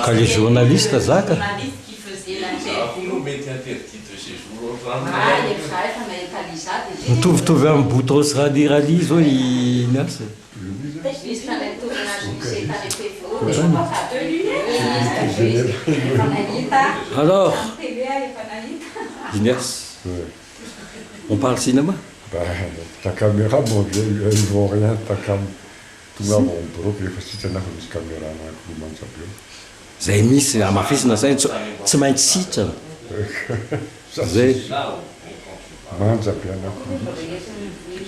Quand les journalistes, Zach. Qui faisait l'interview. Tu vê un boutos radicalizo e nessa. Alors, Inès, on parle cinéma? Ben, ta caméra, bon, elle ne vaut rien, ta cam. Tu m'as bon, proprio questi te ne fai caméra, ma come non sapevo. Zay misy amafisina zay tsy maintsy sitrana. Zay. Mangia piano.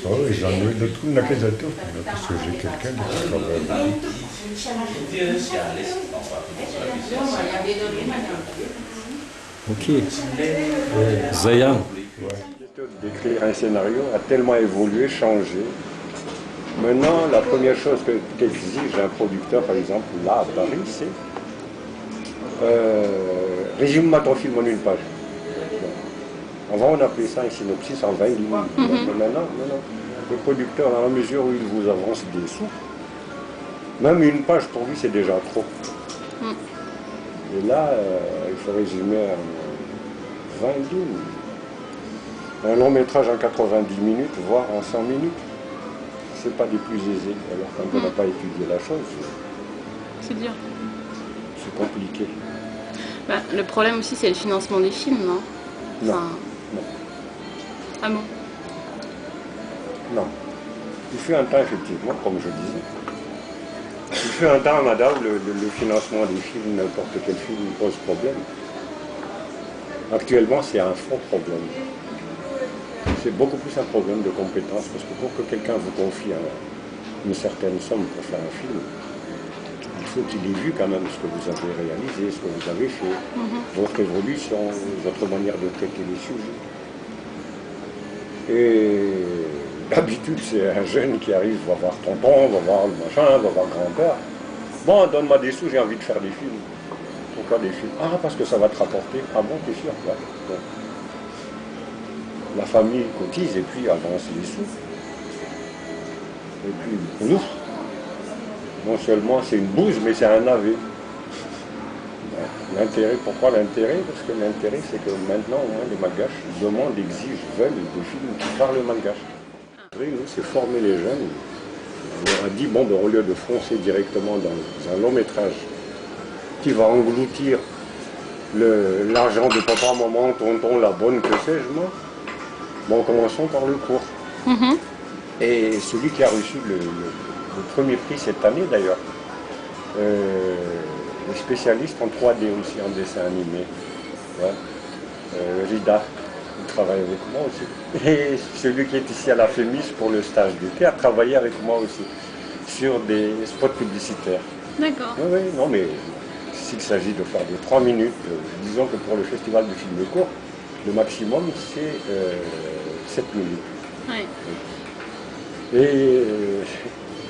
Oh, j'en ai de tout, n'a que j'ai tout. Parce que j'ai quelqu'un qui travaille. Ok. Zayan. D'écrire un scénario a tellement évolué, changé. Maintenant, la première chose qu'exige un producteur, par exemple, là à Paris, c'est résume-moi ton film en une page. Avant, on appelait ça un synopsis en 20 lignes. Mais maintenant, le producteur, dans la mesure où il vous avance des sous, même une page pour lui, c'est déjà trop. Et là, il faut résumer en 20 lignes. Un long métrage en 90 minutes, voire en 100 minutes, c'est pas des plus aisés. Alors quand on n'a pas étudié la chose, c'est dur. C'est compliqué. Bah, le problème aussi, c'est le financement des films, non? Non. Enfin... Non. Ah bon? Non. Il fut un temps, effectivement, comme je disais, il fut un temps, madame, le financement des films, n'importe quel film, pose problème. Actuellement, c'est un faux problème. C'est beaucoup plus un problème de compétence, parce que pour que quelqu'un vous confie une certaine somme pour faire un film, il faut qu'il ait vu quand même ce que vous avez réalisé, ce que vous avez fait, votre évolution, votre manière de traiter les sujets. Et d'habitude, c'est un jeune qui arrive, va voir tonton, va voir le machin, va voir grand-père. Bon, donne-moi des sous, j'ai envie de faire des films. Pourquoi des films? Ah, parce que ça va te rapporter. Ah bon, t'es sûr? Ouais. Bon. La famille cotise et puis avance les sous. Et puis, ouf, non seulement c'est une bouse, mais c'est un navet. L'intérêt, pourquoi l'intérêt? Parce que l'intérêt, c'est que maintenant, au moins, les malgaches demandent, exigent, veulent des films qui parlent malgache. Nous, c'est former les jeunes. On leur a dit, bon, ben, au lieu de foncer directement dans un long métrage qui va engloutir l'argent de papa, maman, tonton, la bonne, que sais-je, moi, bon, commençons par le court. Et celui qui a reçu le premier prix cette année, d'ailleurs, le spécialiste en 3D aussi, en dessin animé, ouais. Rida, il travaille avec moi aussi. Et celui qui est ici à la FEMIS pour le stage d'été a travaillé avec moi aussi, sur des spots publicitaires. D'accord. Oui, oui, non, mais s'il s'agit de faire des 3 minutes, disons que pour le festival de films courts, le maximum c'est 7 minutes. Oui. Et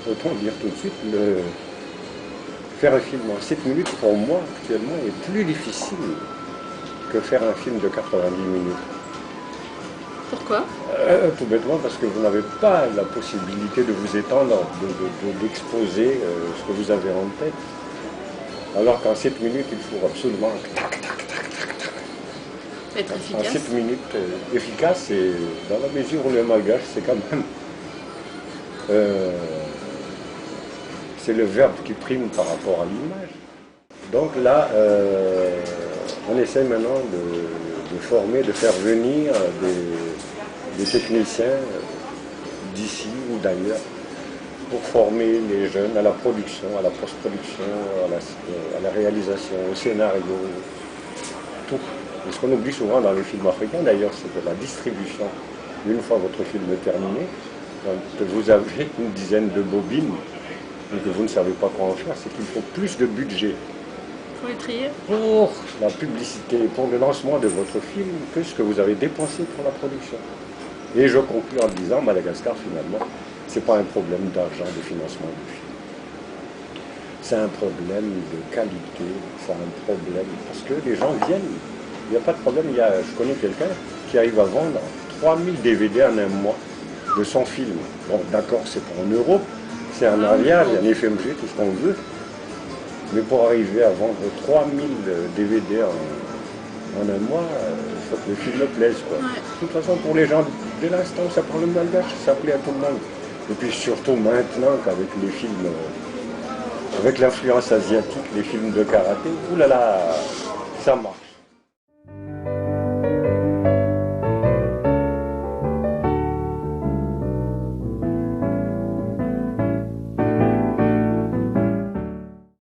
autant dire tout de suite, faire un film en 7 minutes pour moi actuellement est plus difficile que faire un film de 90 minutes. Pourquoi? Tout bêtement parce que vous n'avez pas la possibilité de vous étendre, d'exposer ce que vous avez en tête. Alors qu'en 7 minutes, il faut absolument être efficace. En 7 minutes, efficace, et dans la mesure où le malgache, c'est quand même... c'est le verbe qui prime par rapport à l'image. Donc là, on essaie maintenant de former, de faire venir des techniciens d'ici ou d'ailleurs pour former les jeunes à la production, à la post-production, à la réalisation, au scénario, tout. Et ce qu'on oublie souvent dans les films africains d'ailleurs, c'est que la distribution, une fois votre film terminé, quand vous avez une dizaine de bobines et que vous ne savez pas quoi en faire, c'est qu'il faut plus de budget pour les trier, pour la publicité, pour le lancement de votre film, que ce que vous avez dépensé pour la production. Et je conclue en disant, Madagascar finalement, ce n'est pas un problème d'argent, de financement du film. C'est un problème de qualité, c'est un problème, parce que les gens viennent, il n'y a pas de problème, je connais quelqu'un qui arrive à vendre 3000 DVD en un mois de son film. Bon, d'accord, c'est pas en euros, c'est en arrière, il y a un FMG, tout ce qu'on veut. Mais pour arriver à vendre 3000 DVD en un mois, il faut que le film me plaise, quoi. Ouais. De toute façon, pour les gens, dès l'instant où ça parle le malgache, ça plaît à tout le monde. Et puis surtout maintenant qu'avec les films, avec l'influence asiatique, les films de karaté, oulala, ça marche.